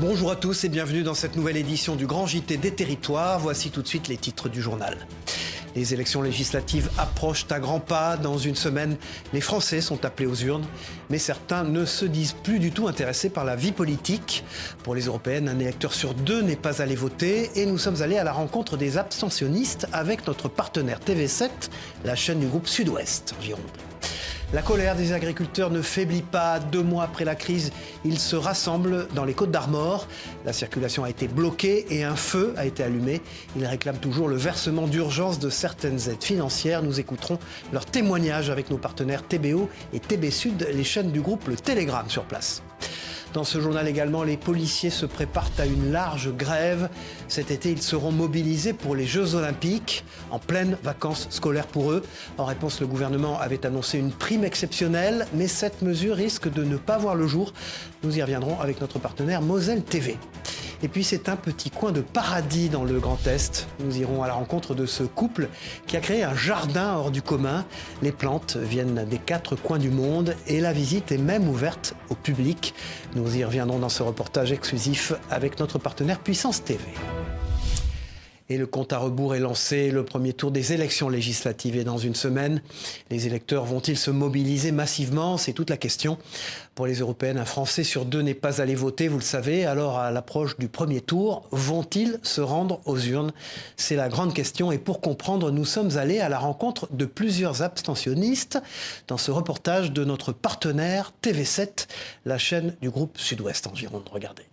Bonjour à tous et bienvenue dans cette nouvelle édition du Grand JT des Territoires. Voici tout de suite les titres du journal. Les élections législatives approchent à grands pas. Dans une semaine, les Français sont appelés aux urnes. Mais certains ne se disent plus du tout intéressés par la vie politique. Pour les européennes, un électeur sur deux n'est pas allé voter. Et nous sommes allés à la rencontre des abstentionnistes avec notre partenaire TV7, la chaîne du groupe Sud-Ouest en Gironde. La colère des agriculteurs ne faiblit pas. 2 mois après la crise, ils se rassemblent dans les Côtes-d'Armor. La circulation a été bloquée et un feu a été allumé. Ils réclament toujours le versement d'urgence de certaines aides financières. Nous écouterons leur témoignage avec nos partenaires TBO et TB Sud, les chaînes du groupe Le Télégramme sur place. Dans ce journal également, les policiers se préparent à une large grève. Cet été, ils seront mobilisés pour les Jeux Olympiques, en pleine vacances scolaires pour eux. En réponse, le gouvernement avait annoncé une prime exceptionnelle, mais cette mesure risque de ne pas voir le jour. Nous y reviendrons avec notre partenaire Moselle TV. Et puis c'est un petit coin de paradis dans le Grand Est. Nous irons à la rencontre de ce couple qui a créé un jardin hors du commun. Les plantes viennent des 4 coins du monde et la visite est même ouverte au public. Nous y reviendrons dans ce reportage exclusif avec notre partenaire Puissance TV. Et le compte à rebours est lancé. Le premier tour des élections législatives est dans une semaine. Les électeurs vont-ils se mobiliser massivement? C'est toute la question. Pour les européennes, un Français sur 2 n'est pas allé voter, vous le savez. Alors, à l'approche du premier tour, vont-ils se rendre aux urnes? C'est la grande question. Et pour comprendre, nous sommes allés à la rencontre de plusieurs abstentionnistes dans ce reportage de notre partenaire TV7, la chaîne du groupe Sud-Ouest en Gironde. Regardez.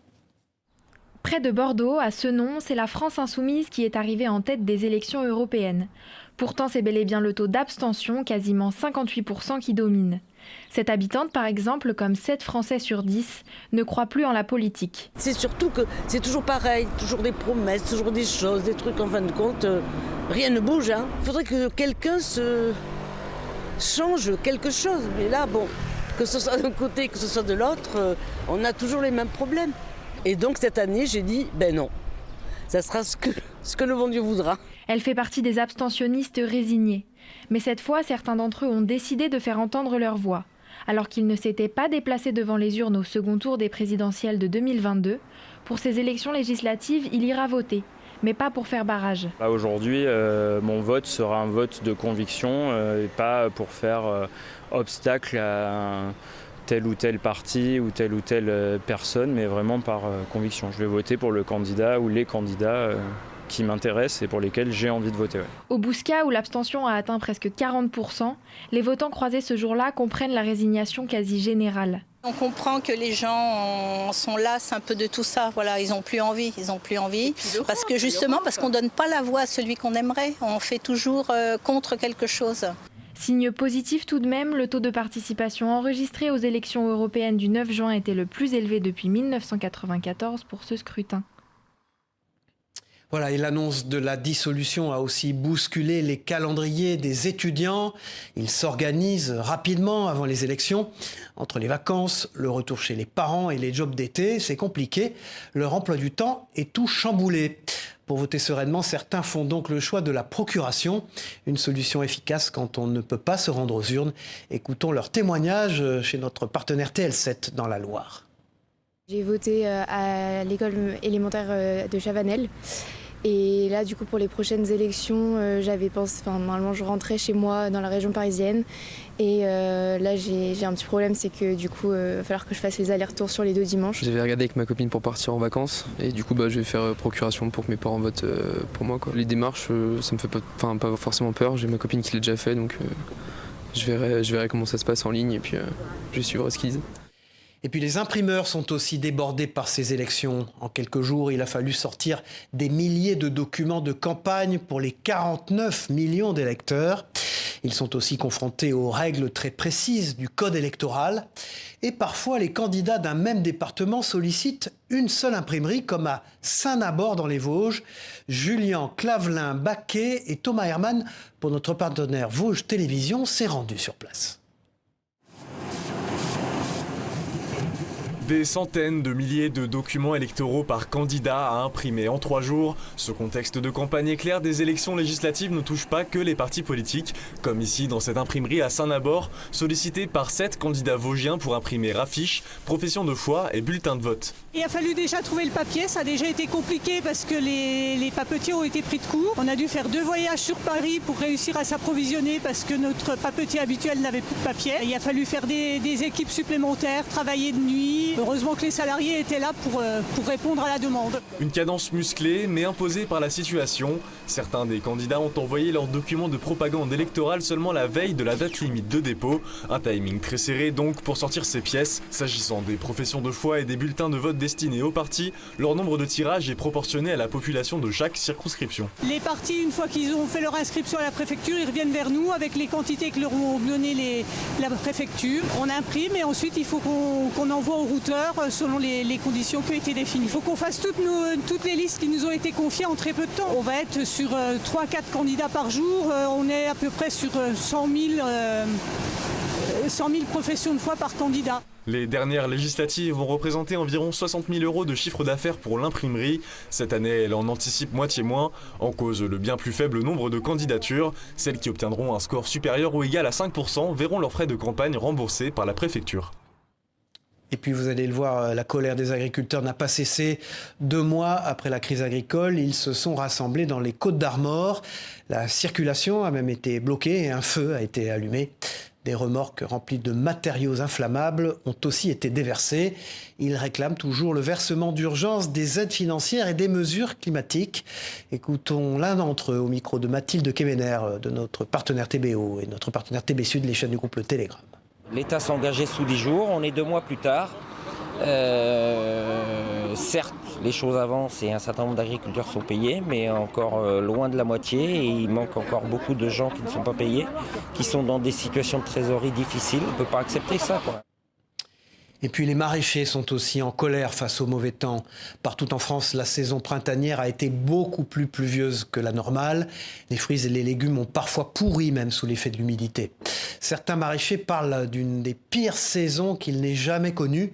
Près de Bordeaux, à Senon, c'est la France insoumise qui est arrivée en tête des élections européennes. Pourtant, c'est bel et bien le taux d'abstention, quasiment 58%, qui domine. Cette habitante, par exemple, comme 7 Français sur 10, ne croit plus en la politique. C'est surtout que c'est toujours pareil, toujours des promesses, toujours des choses, des trucs, en fin de compte, rien ne bouge. Il faudrait que quelqu'un se change quelque chose. Mais là, bon, que ce soit d'un côté, que ce soit de l'autre, on a toujours les mêmes problèmes. Et donc cette année, j'ai dit, ben non, ça sera ce que le bon Dieu voudra. Elle fait partie des abstentionnistes résignés. Mais cette fois, certains d'entre eux ont décidé de faire entendre leur voix. Alors qu'ils ne s'étaient pas déplacés devant les urnes au second tour des présidentielles de 2022, pour ces élections législatives, il ira voter, mais pas pour faire barrage. Aujourd'hui, mon vote sera un vote de conviction et pas pour faire obstacle à tel ou tel parti ou telle personne, mais vraiment par conviction. Je vais voter pour le candidat ou les candidats qui m'intéressent et pour lesquels j'ai envie de voter. Ouais. Au Bouscat, où l'abstention a atteint presque 40%, les votants croisés ce jour-là comprennent la résignation quasi générale. On comprend que les gens sont las un peu de tout ça. Voilà, ils n'ont plus envie. Parce que justement, parce qu'on ne donne pas la voix à celui qu'on aimerait. On fait toujours contre quelque chose. Signe positif tout de même, le taux de participation enregistré aux élections européennes du 9 juin était le plus élevé depuis 1994 pour ce scrutin. Voilà, et l'annonce de la dissolution a aussi bousculé les calendriers des étudiants. Ils s'organisent rapidement avant les élections. Entre les vacances, le retour chez les parents et les jobs d'été, c'est compliqué. Leur emploi du temps est tout chamboulé. Pour voter sereinement, certains font donc le choix de la procuration, une solution efficace quand on ne peut pas se rendre aux urnes. Écoutons leur témoignage chez notre partenaire TL7 dans la Loire. J'ai voté à l'école élémentaire de Chavanel. Et là, du coup, pour les prochaines élections, j'avais pensé, normalement, je rentrais chez moi dans la région parisienne. Et là, j'ai un petit problème, c'est que du coup, il va falloir que je fasse les allers-retours sur les 2 dimanches. J'avais regardé avec ma copine pour partir en vacances. Et du coup, je vais faire procuration pour que mes parents votent pour moi. Les démarches, ça me fait pas forcément peur. J'ai ma copine qui l'a déjà fait, donc je verrai comment ça se passe en ligne et puis je suivrai ce qu'ils disent. Et puis les imprimeurs sont aussi débordés par ces élections. En quelques jours, il a fallu sortir des milliers de documents de campagne pour les 49 millions d'électeurs. Ils sont aussi confrontés aux règles très précises du code électoral. Et parfois, les candidats d'un même département sollicitent une seule imprimerie, comme à Saint-Nabord dans les Vosges. Julien Clavelin-Baquet et Thomas Herman, pour notre partenaire Vosges Télévision, s'est rendu sur place. Des centaines de milliers de documents électoraux par candidat à imprimer en 3 jours. Ce contexte de campagne éclair des élections législatives ne touche pas que les partis politiques, comme ici dans cette imprimerie à Saint-Nabord, sollicitée par 7 candidats vosgiens pour imprimer affiches, professions de foi et bulletins de vote. Il a fallu déjà trouver le papier, ça a déjà été compliqué parce que les papetiers ont été pris de court. On a dû faire 2 voyages sur Paris pour réussir à s'approvisionner parce que notre papetier habituel n'avait plus de papier. Il a fallu faire des équipes supplémentaires, travailler de nuit. Heureusement que les salariés étaient là pour répondre à la demande. Une cadence musclée mais imposée par la situation. Certains des candidats ont envoyé leurs documents de propagande électorale seulement la veille de la date limite de dépôt. Un timing très serré donc pour sortir ces pièces. S'agissant des professions de foi et des bulletins de vote destinés aux partis, leur nombre de tirages est proportionné à la population de chaque circonscription. Les partis, une fois qu'ils ont fait leur inscription à la préfecture, ils reviennent vers nous avec les quantités que leur ont donné la préfecture. On imprime et ensuite il faut qu'on envoie au routeur selon les conditions qui ont été définies. Il faut qu'on fasse toutes les listes qui nous ont été confiées en très peu de temps. On va être sur 3-4 candidats par jour. On est à peu près sur 100 000 professions de foi par candidat. Les dernières législatives vont représenter environ 60 000 € de chiffre d'affaires pour l'imprimerie. Cette année, elle en anticipe moitié moins. En cause, le bien plus faible nombre de candidatures. Celles qui obtiendront un score supérieur ou égal à 5% verront leurs frais de campagne remboursés par la préfecture. Et puis vous allez le voir, la colère des agriculteurs n'a pas cessé. 2 mois après la crise agricole, ils se sont rassemblés dans les Côtes-d'Armor. La circulation a même été bloquée et un feu a été allumé. Des remorques remplies de matériaux inflammables ont aussi été déversées. Ils réclament toujours le versement d'urgence des aides financières et des mesures climatiques. Écoutons l'un d'entre eux au micro de Mathilde Kemener, de notre partenaire TBO et notre partenaire TB Sud, les chaînes du groupe Le Télégramme. L'État s'est engagé sous 10 jours, on est 2 mois plus tard. Certes, les choses avancent et un certain nombre d'agriculteurs sont payés, mais encore loin de la moitié. Et il manque encore beaucoup de gens qui ne sont pas payés, qui sont dans des situations de trésorerie difficiles. On ne peut pas accepter ça, quoi. Et puis les maraîchers sont aussi en colère face au mauvais temps. Partout en France, la saison printanière a été beaucoup plus pluvieuse que la normale. Les fruits et les légumes ont parfois pourri même sous l'effet de l'humidité. Certains maraîchers parlent d'une des pires saisons qu'ils n'aient jamais connues.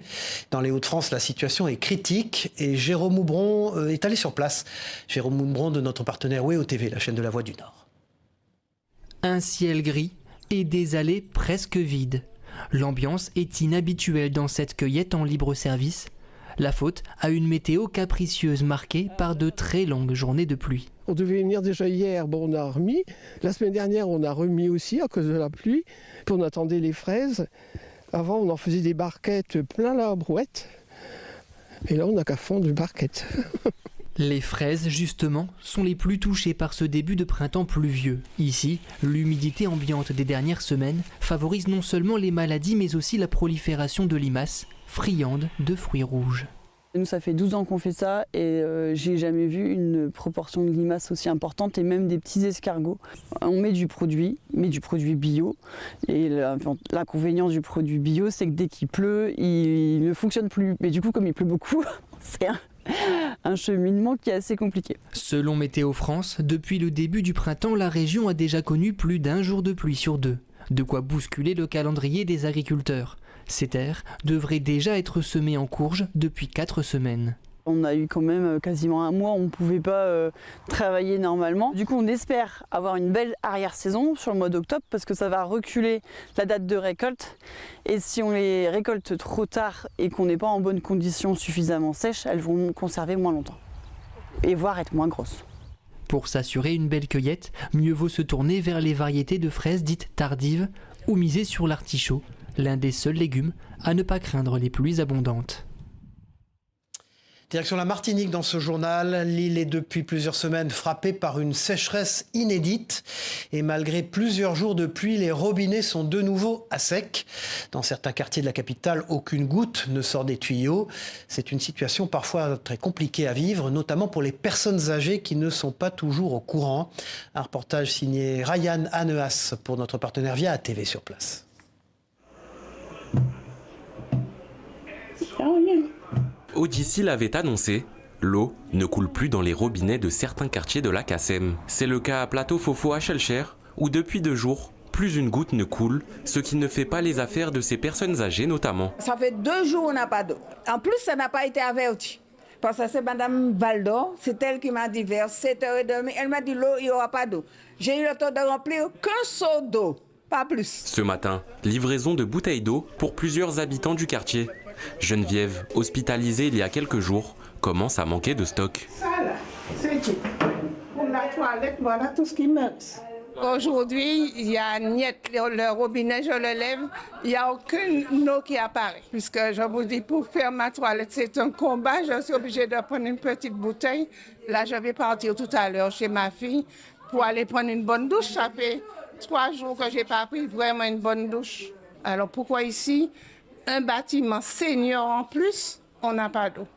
Dans les Hauts-de-France, la situation est critique et Jérôme Houbron est allé sur place. Jérôme Houbron de notre partenaire WEO TV, la chaîne de la Voix du Nord. Un ciel gris et des allées presque vides. L'ambiance est inhabituelle dans cette cueillette en libre service. La faute à une météo capricieuse marquée par de très longues journées de pluie. On devait venir déjà hier, on a remis. La semaine dernière, on a remis aussi à cause de la pluie. Puis on attendait les fraises. Avant, on en faisait des barquettes plein la brouette. Et là, on n'a qu'à fond de barquettes. Les fraises, justement, sont les plus touchées par ce début de printemps pluvieux. Ici, l'humidité ambiante des dernières semaines favorise non seulement les maladies, mais aussi la prolifération de limaces, friandes de fruits rouges. Nous, ça fait 12 ans qu'on fait ça et j'ai jamais vu une proportion de limaces aussi importante et même des petits escargots. On met du produit bio. Et l'inconvénient du produit bio, c'est que dès qu'il pleut, il ne fonctionne plus. Mais du coup, comme il pleut beaucoup, c'est un cheminement qui est assez compliqué. Selon Météo France, depuis le début du printemps, la région a déjà connu plus d'1 jour de pluie sur 2. De quoi bousculer le calendrier des agriculteurs. Ces terres devraient déjà être semées en courge depuis 4 semaines. On a eu quand même quasiment 1 mois où on ne pouvait pas travailler normalement. Du coup, on espère avoir une belle arrière-saison sur le mois d'octobre parce que ça va reculer la date de récolte. Et si on les récolte trop tard et qu'on n'est pas en bonne condition suffisamment sèche, elles vont conserver moins longtemps et voire être moins grosses. Pour s'assurer une belle cueillette, mieux vaut se tourner vers les variétés de fraises dites tardives ou miser sur l'artichaut, l'un des seuls légumes à ne pas craindre les pluies abondantes. Direction la Martinique dans ce journal. L'île est depuis plusieurs semaines frappée par une sécheresse inédite. Et malgré plusieurs jours de pluie, les robinets sont de nouveau à sec. Dans certains quartiers de la capitale, aucune goutte ne sort des tuyaux. C'est une situation parfois très compliquée à vivre, notamment pour les personnes âgées qui ne sont pas toujours au courant. Un reportage signé Ryan Haneas pour notre partenaire Via TV sur place. Odissi l'avait annoncé, l'eau ne coule plus dans les robinets de certains quartiers de la Cassem. C'est le cas à Plateau Fofo à Chelcher, où depuis 2 jours, plus une goutte ne coule, ce qui ne fait pas les affaires de ces personnes âgées notamment. Ça fait 2 jours qu'on n'a pas d'eau. En plus, ça n'a pas été averti. Parce que c'est Mme Valdo, c'est elle qui m'a dit vers 7h30, elle m'a dit l'eau, il n'y aura pas d'eau. J'ai eu le temps de remplir qu'un seau d'eau, pas plus. Ce matin, livraison de bouteilles d'eau pour plusieurs habitants du quartier. Geneviève, hospitalisée il y a quelques jours, commence à manquer de stock. Ça là, c'est tout. Pour la toilette, voilà tout ce qui me reste. Aujourd'hui, il y a le robinet, je le lève, il n'y a aucune eau qui apparaît. Puisque je vous dis, pour faire ma toilette, c'est un combat, je suis obligée de prendre une petite bouteille. Là, je vais partir tout à l'heure chez ma fille pour aller prendre une bonne douche. Ça fait 3 jours que je n'ai pas pris vraiment une bonne douche. Alors pourquoi ici, un bâtiment senior en plus, on n'a pas d'eau?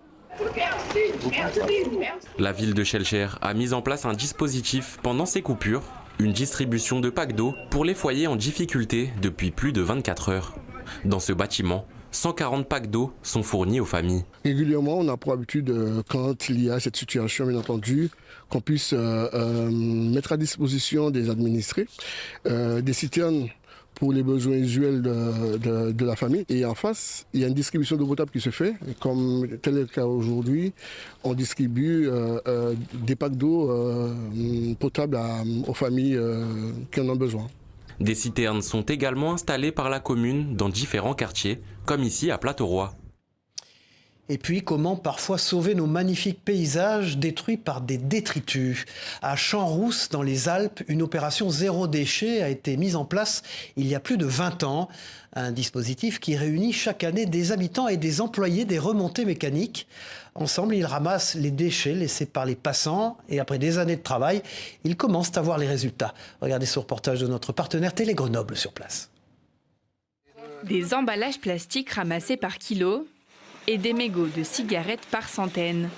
La ville de Schœlcher a mis en place un dispositif pendant ces coupures. Une distribution de packs d'eau pour les foyers en difficulté depuis plus de 24 heures. Dans ce bâtiment, 140 packs d'eau sont fournis aux familles. Régulièrement, on a pour habitude, quand il y a cette situation, bien entendu, qu'on puisse mettre à disposition des administrés des citernes pour les besoins usuels de la famille. Et en face, il y a une distribution d'eau potable qui se fait. Et comme tel est le cas aujourd'hui, on distribue des packs d'eau potable aux familles qui en ont besoin. Des citernes sont également installées par la commune dans différents quartiers, comme ici à Plateauroy. Et puis, comment parfois sauver nos magnifiques paysages détruits par des détritus. À Champs-Rousse, dans les Alpes, une opération zéro déchet a été mise en place il y a plus de 20 ans. Un dispositif qui réunit chaque année des habitants et des employés des remontées mécaniques. Ensemble, ils ramassent les déchets laissés par les passants et après des années de travail, ils commencent à voir les résultats. Regardez ce reportage de notre partenaire Télé Grenoble sur place. Des emballages plastiques ramassés par kilo et des mégots de cigarettes par centaines.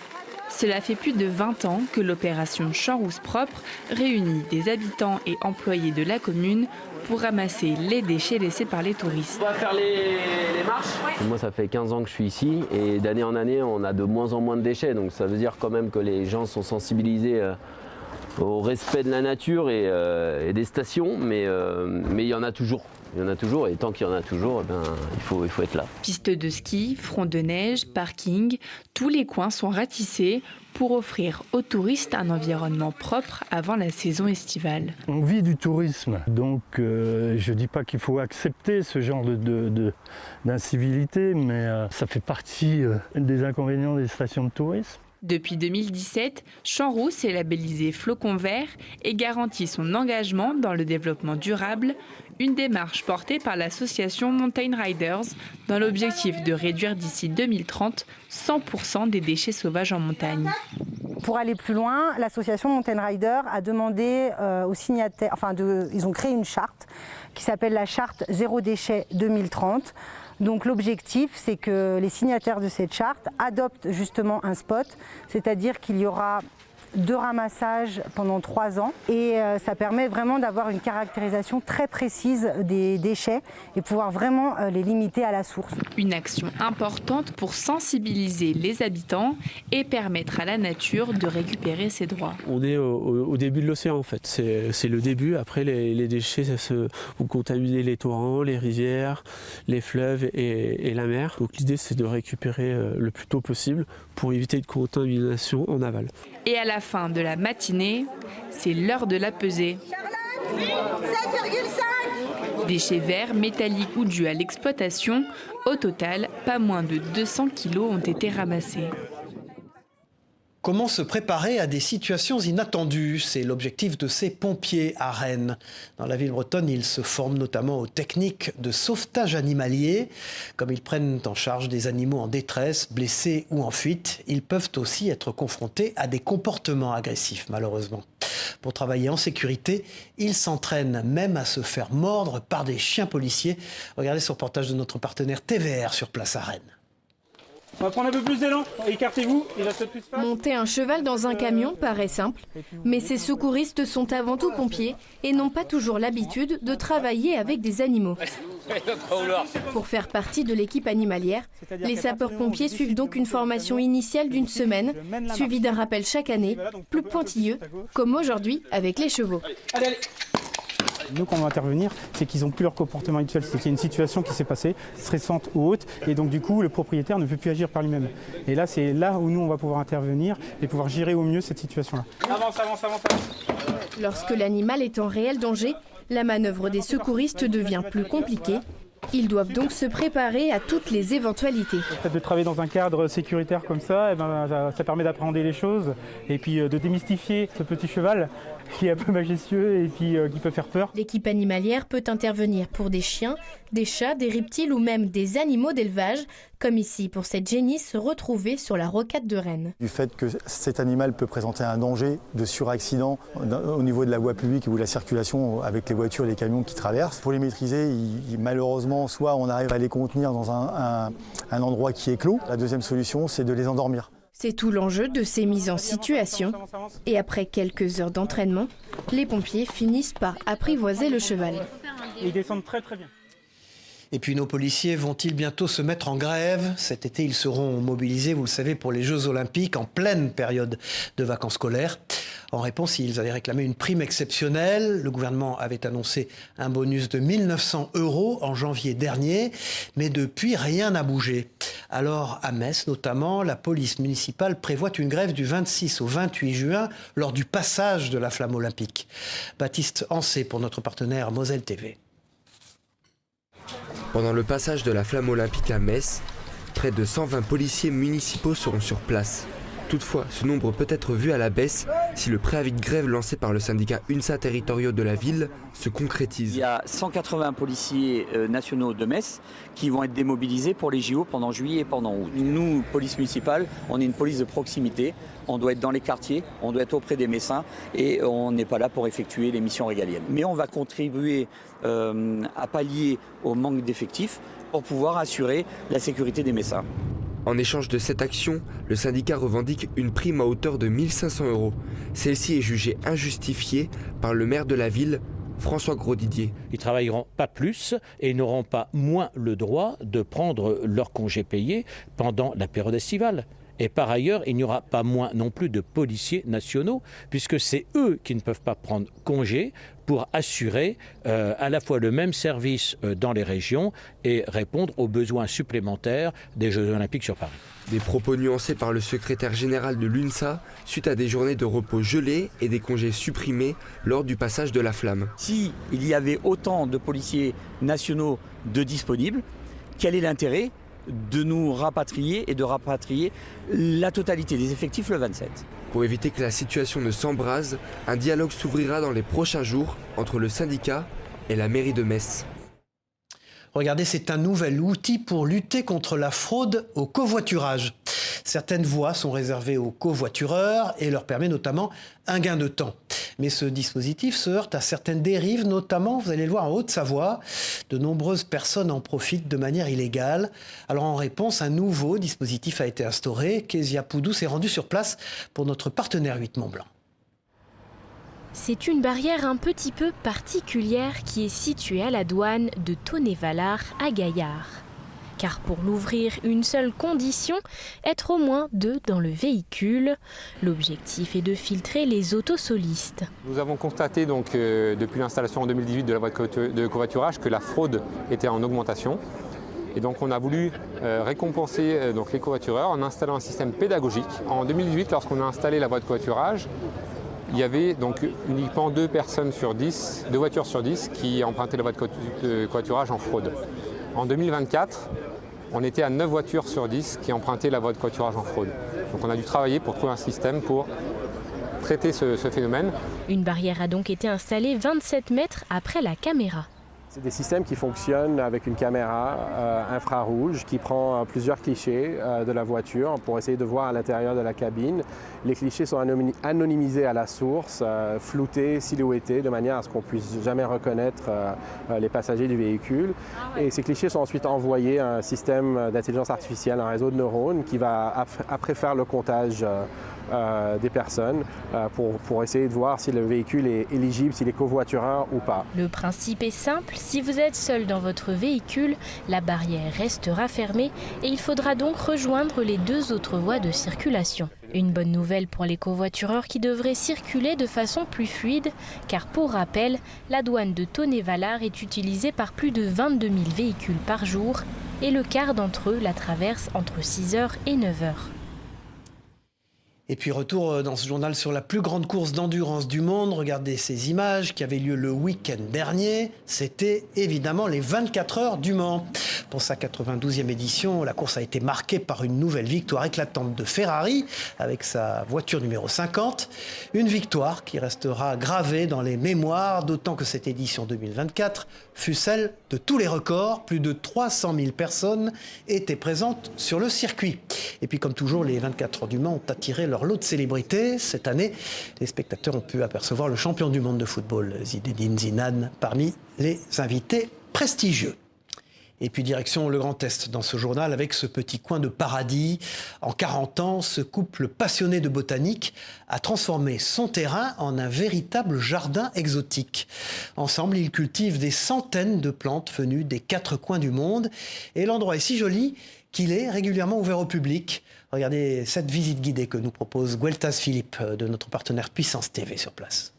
Cela fait plus de 20 ans que l'opération Champs-Rousse Propre réunit des habitants et employés de la commune pour ramasser les déchets laissés par les touristes. On va faire les marches. Moi, ça fait 15 ans que je suis ici et d'année en année, on a de moins en moins de déchets. Donc ça veut dire quand même que les gens sont sensibilisés au respect de la nature et des stations, mais il y en a toujours. Il y en a toujours et tant qu'il y en a toujours, il faut être là. Pistes de ski, front de neige, parking, tous les coins sont ratissés pour offrir aux touristes un environnement propre avant la saison estivale. On vit du tourisme, donc je ne dis pas qu'il faut accepter ce genre d'incivilité, mais ça fait partie des inconvénients des stations de tourisme. Depuis 2017, Champs-Rousse est labellisé Flocon Vert et garantit son engagement dans le développement durable, une démarche portée par l'association Mountain Riders dans l'objectif de réduire d'ici 2030 100% des déchets sauvages en montagne. Pour aller plus loin, l'association Mountain Riders a demandé aux signataires, ils ont créé une charte qui s'appelle la charte Zéro déchet 2030. Donc l'objectif, c'est que les signataires de cette charte adoptent justement un spot, c'est-à-dire qu'il y aura 2 ramassages pendant 3 ans et ça permet vraiment d'avoir une caractérisation très précise des déchets et pouvoir vraiment les limiter à la source. Une action importante pour sensibiliser les habitants et permettre à la nature de récupérer ses droits. On est au début de l'océan en fait, c'est le début. Après les déchets vont contaminer les torrents, les rivières, les fleuves et la mer. Donc l'idée c'est de récupérer le plus tôt possible pour éviter une contamination en aval. Et à la fin de la matinée, c'est l'heure de la pesée. 7,5 Déchets verts, métalliques ou dus à l'exploitation, au total, pas moins de 200 kilos ont été ramassés. Comment se préparer à des situations inattendues? C'est l'objectif de ces pompiers à Rennes. Dans la ville bretonne, ils se forment notamment aux techniques de sauvetage animalier. Comme ils prennent en charge des animaux en détresse, blessés ou en fuite, ils peuvent aussi être confrontés à des comportements agressifs, malheureusement. Pour travailler en sécurité, ils s'entraînent même à se faire mordre par des chiens policiers. Regardez ce reportage de notre partenaire TVR sur place à Rennes. On va prendre un peu plus d'élan, écartez-vous, il reste plus de place. Monter un cheval dans un camion paraît simple, mais ces secouristes sont avant tout pompiers et n'ont pas toujours l'habitude de travailler avec des animaux. Pour faire partie de l'équipe animalière, les sapeurs-pompiers suivent donc une formation initiale d'1 semaine, suivie d'un rappel chaque année, plus pointilleux, comme aujourd'hui avec les chevaux. Allez. Nous, quand on va intervenir, c'est qu'ils n'ont plus leur comportement habituel, c'est qu'il y a une situation qui s'est passée, stressante ou haute, et donc du coup, le propriétaire ne peut plus agir par lui-même. Et là, c'est là où nous, on va pouvoir intervenir et pouvoir gérer au mieux cette situation-là. Avance. Lorsque l'animal est en réel danger, la manœuvre des secouristes devient plus compliquée. Ils doivent donc se préparer à toutes les éventualités. Le fait de travailler dans un cadre sécuritaire comme ça, ça permet d'appréhender les choses et puis de démystifier ce petit cheval qui est un peu majestueux et puis qui peut faire peur. L'équipe animalière peut intervenir pour des chiens, des chats, des reptiles ou même des animaux d'élevage, comme ici pour cette génisse retrouvée sur la rocade de Rennes. Du fait que cet animal peut présenter un danger de suraccident au niveau de la voie publique ou de la circulation avec les voitures et les camions qui traversent, pour les maîtriser, malheureusement, soit on arrive à les contenir dans un endroit qui est clos. La deuxième solution, c'est de les endormir. C'est tout l'enjeu de ces mises en situation. Et après quelques heures d'entraînement, les pompiers finissent par apprivoiser le cheval. Ils descendent très bien. Et puis nos policiers vont-ils bientôt se mettre en grève? Cet été, ils seront mobilisés, vous le savez, pour les Jeux Olympiques en pleine période de vacances scolaires. En réponse, ils allaient réclamer une prime exceptionnelle. Le gouvernement avait annoncé un bonus de 1 900 € en janvier dernier, mais depuis, rien n'a bougé. Alors, à Metz notamment, la police municipale prévoit une grève du 26 au 28 juin lors du passage de la flamme olympique. Baptiste Ancet pour notre partenaire Moselle TV. Pendant le passage de la flamme olympique à Metz, près de 120 policiers municipaux seront sur place. Toutefois, ce nombre peut être vu à la baisse si le préavis de grève lancé par le syndicat UNSA territoriaux de la ville se concrétise. Il y a 180 policiers nationaux de Metz qui vont être démobilisés pour les JO pendant juillet et pendant août. Nous, police municipale, on est une police de proximité. On doit être dans les quartiers, on doit être auprès des Messins et on n'est pas là pour effectuer les missions régaliennes. Mais on va contribuer à pallier au manque d'effectifs pour pouvoir assurer la sécurité des Messins. En échange de cette action, le syndicat revendique une prime à hauteur de 1 500 €. Celle-ci est jugée injustifiée par le maire de la ville, François Grosdidier. Ils ne travailleront pas plus et n'auront pas moins le droit de prendre leur congé payé pendant la période estivale. Et par ailleurs, il n'y aura pas moins non plus de policiers nationaux, puisque c'est eux qui ne peuvent pas prendre congé pour assurer à la fois le même service dans les régions et répondre aux besoins supplémentaires des Jeux Olympiques sur Paris. Des propos nuancés par le secrétaire général de l'UNSA suite à des journées de repos gelées et des congés supprimés lors du passage de la flamme. Si il y avait autant de policiers nationaux de disponibles, quel est l'intérêt de nous rapatrier et de rapatrier la totalité des effectifs le 27. Pour éviter que la situation ne s'embrase, un dialogue s'ouvrira dans les prochains jours entre le syndicat et la mairie de Metz. Regardez, c'est un nouvel outil pour lutter contre la fraude au covoiturage. Certaines voies sont réservées aux covoitureurs et leur permet notamment un gain de temps. Mais ce dispositif se heurte à certaines dérives, notamment, vous allez le voir, en Haute-Savoie. De nombreuses personnes en profitent de manière illégale. Alors en réponse, un nouveau dispositif a été instauré. Kezia Poudou s'est rendue sur place pour notre partenaire 8 Mont-Blanc. C'est une barrière un petit peu particulière qui est située à la douane de Tonnet-Valard à Gaillard. Car pour l'ouvrir, une seule condition, être au moins 2 dans le véhicule. L'objectif est de filtrer les autosolistes. Nous avons constaté donc, depuis l'installation en 2018 de la voie de covoiturage que la fraude était en augmentation. Et donc on a voulu récompenser donc, les covoitureurs en installant un système pédagogique. En 2018, lorsqu'on a installé la voie de covoiturage, il y avait donc uniquement 2 voitures sur 10 qui empruntaient la voie de covoiturage en fraude. En 2024, on était à 9 voitures sur 10 qui empruntaient la voie de covoiturage en fraude. Donc on a dû travailler pour trouver un système pour traiter ce phénomène. Une barrière a donc été installée 27 mètres après la caméra. C'est des systèmes qui fonctionnent avec une caméra infrarouge qui prend plusieurs clichés de la voiture pour essayer de voir à l'intérieur de la cabine. Les clichés sont anonymisés à la source, floutés, silhouettés, de manière à ce qu'on ne puisse jamais reconnaître les passagers du véhicule. Et ces clichés sont ensuite envoyés à un système d'intelligence artificielle, un réseau de neurones qui va après faire le comptage des personnes pour essayer de voir si le véhicule est éligible, s'il est covoitureur ou pas. Le principe est simple, si vous êtes seul dans votre véhicule, la barrière restera fermée et il faudra donc rejoindre les 2 autres voies de circulation. Une bonne nouvelle pour les covoitureurs qui devraient circuler de façon plus fluide, car pour rappel, la douane de Tonnet-Valard est utilisée par plus de 22 000 véhicules par jour et le quart d'entre eux la traverse entre 6h et 9h. Et puis retour dans ce journal sur la plus grande course d'endurance du monde. Regardez ces images qui avaient lieu le week-end dernier. C'était évidemment les 24 heures du Mans. Pour sa 92e édition, la course a été marquée par une nouvelle victoire éclatante de Ferrari avec sa voiture numéro 50. Une victoire qui restera gravée dans les mémoires, d'autant que cette édition 2024 fut celle de tous les records. Plus de 300 000 personnes étaient présentes sur le circuit. Et puis comme toujours, les 24 heures du Mans ont attiré leur lot de célébrités. Cette année, les spectateurs ont pu apercevoir le champion du monde de football, Zinedine Zidane, parmi les invités prestigieux. Et puis direction le Grand Est dans ce journal avec ce petit coin de paradis. En 40 ans, ce couple passionné de botanique a transformé son terrain en un véritable jardin exotique. Ensemble, ils cultivent des centaines de plantes venues des 4 coins du monde. Et l'endroit est si joli qu'il est régulièrement ouvert au public. Regardez cette visite guidée que nous propose Gueltas Philippe de notre partenaire Puissance TV sur place.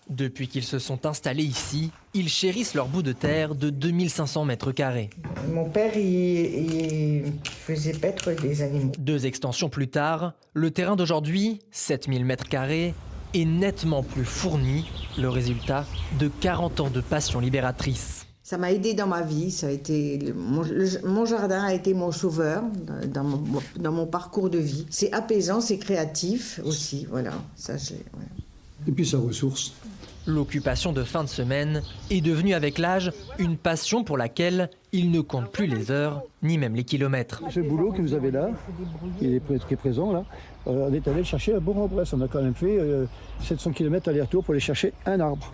Depuis qu'ils se sont installés ici, ils chérissent leur bout de terre de 2500 mètres carrés. Mon père, il faisait paître des animaux. 2 extensions plus tard, le terrain d'aujourd'hui, 7000 mètres carrés, est nettement plus fourni, le résultat de 40 ans de passion libératrice. Ça m'a aidé dans ma vie, ça a été mon jardin a été mon sauveur dans mon parcours de vie. C'est apaisant, c'est créatif aussi, voilà. Ça, voilà. Et puis ça ressource. L'occupation de fin de semaine est devenue avec l'âge une passion pour laquelle il ne compte plus les heures, ni même les kilomètres. Ce boulot que vous avez là, qui est présent là, on est allé le chercher à Bourg-en-Bresse. On a quand même fait 700 km aller-retour pour aller chercher un arbre.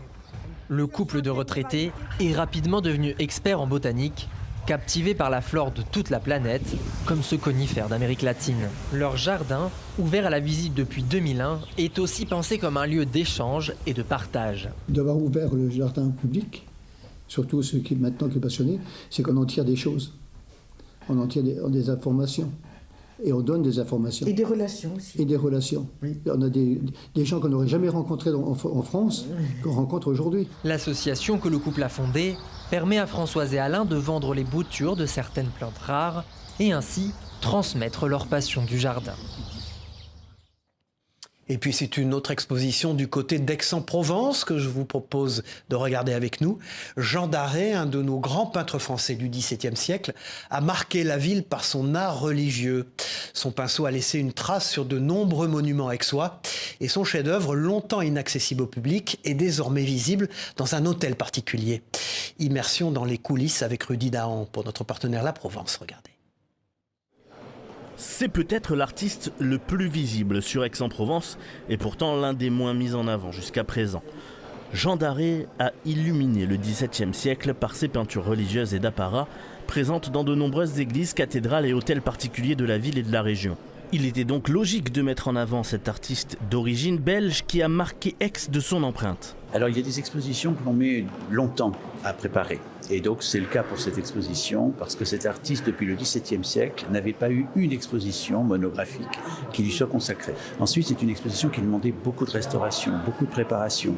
Le couple de retraités est rapidement devenu expert en botanique, captivé par la flore de toute la planète, comme ce conifère d'Amérique latine. Leur jardin, ouvert à la visite depuis 2001, est aussi pensé comme un lieu d'échange et de partage. D'avoir ouvert le jardin public, surtout ceux qui maintenant qui est passionné, c'est qu'on en tire des choses. On en tire des informations. Et on donne des informations. Et des relations aussi. Et des relations. Oui. On a des gens qu'on n'aurait jamais rencontrés en France, qu'on rencontre aujourd'hui. L'association que le couple a fondée permet à Françoise et Alain de vendre les boutures de certaines plantes rares et ainsi transmettre leur passion du jardin. Et puis c'est une autre exposition du côté d'Aix-en-Provence que je vous propose de regarder avec nous. Jean Daret, un de nos grands peintres français du XVIIe siècle, a marqué la ville par son art religieux. Son pinceau a laissé une trace sur de nombreux monuments aixois et son chef-d'œuvre, longtemps inaccessible au public, est désormais visible dans un hôtel particulier. Immersion dans les coulisses avec Rudy Dahan pour notre partenaire La Provence. Regardez. C'est peut-être l'artiste le plus visible sur Aix-en-Provence et pourtant l'un des moins mis en avant jusqu'à présent. Jean Daret a illuminé le XVIIe siècle par ses peintures religieuses et d'apparat, présentes dans de nombreuses églises, cathédrales et hôtels particuliers de la ville et de la région. Il était donc logique de mettre en avant cet artiste d'origine belge qui a marqué Aix de son empreinte. Alors il y a des expositions que l'on met longtemps à préparer. Et donc c'est le cas pour cette exposition, parce que cet artiste, depuis le XVIIe siècle, n'avait pas eu une exposition monographique qui lui soit consacrée. Ensuite, c'est une exposition qui demandait beaucoup de restauration, beaucoup de préparation,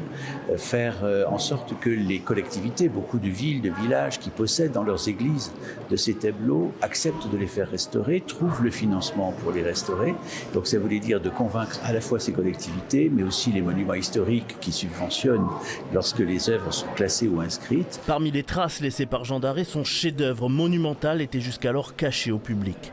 faire en sorte que les collectivités, beaucoup de villes, de villages qui possèdent dans leurs églises de ces tableaux, acceptent de les faire restaurer, trouvent le financement pour les restaurer. Donc ça voulait dire de convaincre à la fois ces collectivités, mais aussi les monuments historiques qui subventionnent lorsque les œuvres sont classées ou inscrites. Parmi les traces laissé par Jean Daret, son chef-d'œuvre monumental était jusqu'alors caché au public.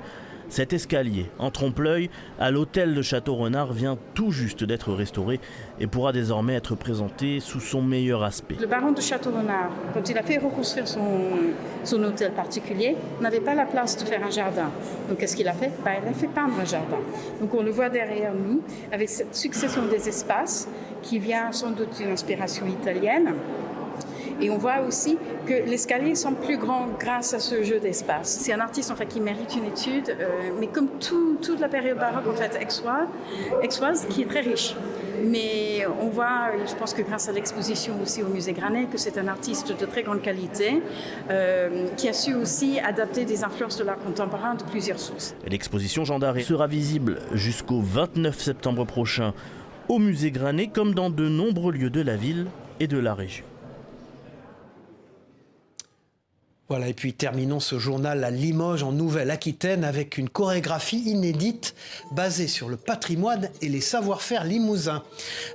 Cet escalier, en trompe-l'œil, à l'hôtel de Château-Renard, vient tout juste d'être restauré et pourra désormais être présenté sous son meilleur aspect. Le baron de Château-Renard, quand il a fait reconstruire son hôtel particulier, n'avait pas la place de faire un jardin. Donc qu'est-ce qu'il a fait ? Il a fait peindre un jardin. Donc on le voit derrière nous, avec cette succession des espaces qui vient sans doute d'une inspiration italienne. Et on voit aussi que l'escalier semble plus grand grâce à ce jeu d'espace. C'est un artiste en fait qui mérite une étude, mais comme toute la période baroque en fait aixoise, qui est très riche. Mais on voit, je pense que grâce à l'exposition aussi au musée Granet, que c'est un artiste de très grande qualité, qui a su aussi adapter des influences de l'art contemporain de plusieurs sources. L'exposition Jean d'Arrée sera visible jusqu'au 29 septembre prochain au musée Granet, comme dans de nombreux lieux de la ville et de la région. Voilà, et puis terminons ce journal à Limoges, en Nouvelle-Aquitaine, avec une chorégraphie inédite basée sur le patrimoine et les savoir-faire limousins.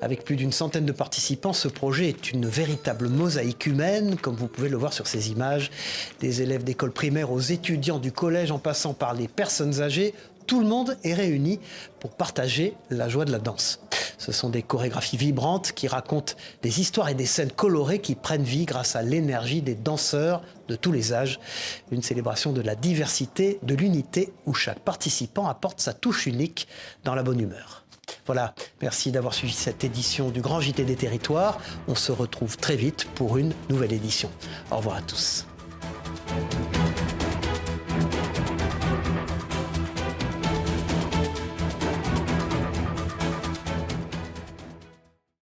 Avec plus d'une centaine de participants, ce projet est une véritable mosaïque humaine, comme vous pouvez le voir sur ces images. Des élèves d'école primaire aux étudiants du collège, en passant par les personnes âgées, tout le monde est réuni pour partager la joie de la danse. Ce sont des chorégraphies vibrantes qui racontent des histoires et des scènes colorées qui prennent vie grâce à l'énergie des danseurs de tous les âges. Une célébration de la diversité, de l'unité, où chaque participant apporte sa touche unique dans la bonne humeur. Voilà, merci d'avoir suivi cette édition du Grand JT des Territoires. On se retrouve très vite pour une nouvelle édition. Au revoir à tous.